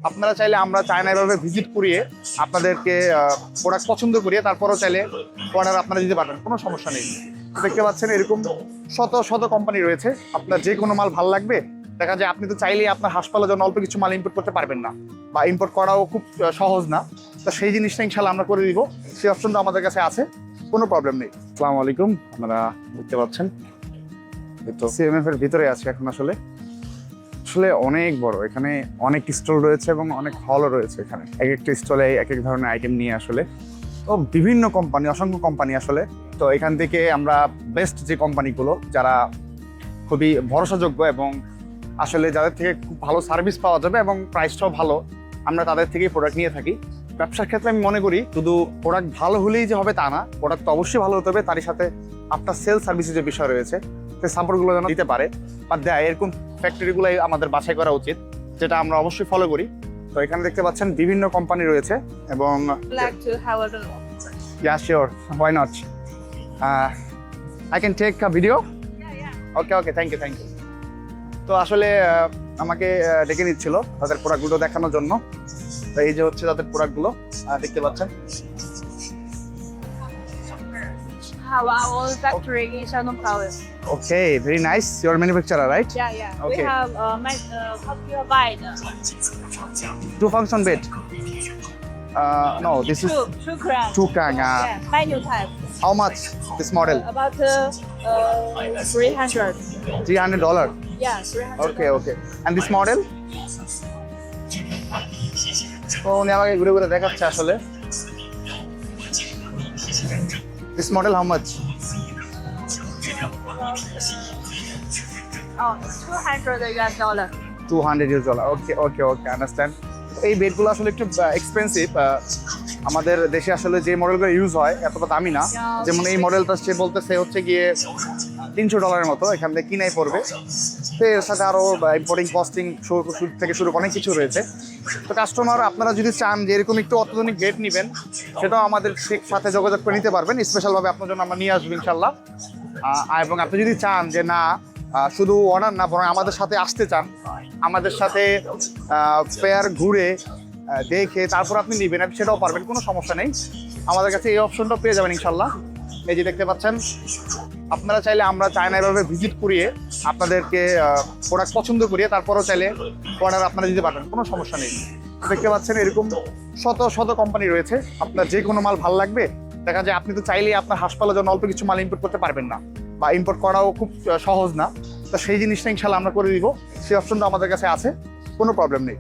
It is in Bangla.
আপনারা চাইলে আমরা চায়না এভাবে ভিজিট করিয়ে আপনাদেরকে প্রোডাক্ট পছন্দ করিয়ে তারপরেও চাইলে অর্ডার আপনারা দিতে পারবেন, কোনো সমস্যা নেই। দেখতে পাচ্ছেন এরকম শত শত কোম্পানি রয়েছে, আপনার যে কোনো মাল ভালো লাগবে। দেখা যায় আপনি তো চাইলেই আপনার হাসপাতালের জন্য অল্প কিছু মাল ইম্পোর্ট করতে পারবেন না, বা ইম্পোর্ট করাও খুব সহজ না। তো সেই জিনিসটা ইনশাল্লাহ আমরা করে দিব, সেই অপশনটা আমাদের কাছে আছে, কোনো প্রবলেম নেই। আসসালামু আলাইকুম, আপনারা দেখতে পাচ্ছেন তো সিএমএফ এর ভিতরে আছে এখন। আসলে অনেক বড়, এখানে অনেক স্টল রয়েছে এবং অনেক হলও রয়েছে। এখানে এক একটা স্টলে এক এক ধরনের আইটেম নিয়ে আসলে তো বিভিন্ন কোম্পানি, অসংখ্য কোম্পানি আসলে। তো এখান থেকে আমরা বেস্ট যে কোম্পানিগুলো যারা খুবই ভরসাযোগ্য এবং আসলে যাদের থেকে খুব ভালো সার্ভিস পাওয়া যাবে এবং প্রাইসটাও ভালো, আমরা তাদের থেকেই প্রোডাক্ট নিয়ে থাকি। ব্যবসার ক্ষেত্রে আমি মনে করি শুধু প্রোডাক্ট ভালো হলেই যে হবে তা না, প্রোডাক্ট তো অবশ্যই ভালো হতে হবে, তারই সাথে আপনার সেল সার্ভিসের যে বিষয় রয়েছে সেই সাপোর্টগুলো যেন দিতে পারে বা দেয়, এরকম ফ্যাক্টরিগুলোই আমাদের বাছাই করা উচিত, যেটা আমরা অবশ্যই ফলো করি। তো এখানে দেখতে পাচ্ছেন বিভিন্ন কোম্পানি রয়েছে এবং yeah, sure, why not? I can take a video? Okay, thank you. তো আসলে আমাকে ডেকে নিচ্ছিল তাদের প্রোডাক্টগুলো দেখানোর জন্য। তো এই যে হচ্ছে তাদের প্রোডাক্টগুলো দেখতে পাচ্ছেন। Our own factory in Shandong Province. Okay, very nice. You're a manufacturer, right? Yeah. Okay. We have popular wide. Two function bed. No, this is Two grand. two kang. Yeah, manual type. How much this model? About 300. $300. Yeah, 300. Okay. And this model? তো উনি আমাকে ঘুরে ঘুরে দেখাচ্ছে আসলে। This model how much? Oh, $200. $200. Okay, understand. এই বেডগুলো আসলে একটু এক্সপেন্সিভ। আমাদের দেশে আসলে যে মডেলগুলো ইউজ হয় এতটা দামি না। যেমন এই মডেলটা সে বলতেছে হচ্ছে গিয়ে $300 মতো, এখান থেকে কিনাই পড়বে। তো এর সাথে আরও ইম্পোর্টিং কস্টিং থেকে শুরু অনেক কিছু রয়েছে। তো কাস্টমার আপনারা যদি চান যে এরকম একটু অত্যাধুনিক বেড নেবেন, সেটাও আমাদের সাথে যোগাযোগ করে নিতে পারবেন। স্পেশালভাবে আপনার জন্য আমরা নিয়ে আসবো ইনশাল্লাহ। এবং আপনি যদি চান যে না শুধু অর্ডার না, বরং আমাদের সাথে আসতে চান, আমাদের সাথে ফেয়ার ঘুরে দেখে তারপর আপনি নেবেন, সেটাও পারবেন, কোনো সমস্যা নেই। আমাদের কাছে এই অপশনটাও পেয়ে যাবেন ইনশাল্লাহ। এই যে দেখতে পাচ্ছেন, আপনারা চাইলে আমরা চায়না এভাবে ভিজিট করিয়ে আপনাদেরকে প্রোডাক্ট পছন্দ করিয়ে তারপরেও চাইলে অর্ডার আপনারা দিতে পারবেন, কোনো সমস্যা নেই। দেখতে পাচ্ছেন এরকম শত শত কোম্পানি রয়েছে, আপনার যে কোনো মাল ভালো লাগবে। দেখা যায় আপনি তো চাইলেই আপনার হাসপাতালের জন্য অল্প কিছু মাল ইম্পোর্ট করতে পারবেন না, বা ইম্পোর্ট করাও খুব সহজ না। তো সেই জিনিসটা ইনশাল্লাহ আমরা করে দিব, সেই অপশনটা আমাদের কাছে আছে, কোনো প্রবলেম নেই।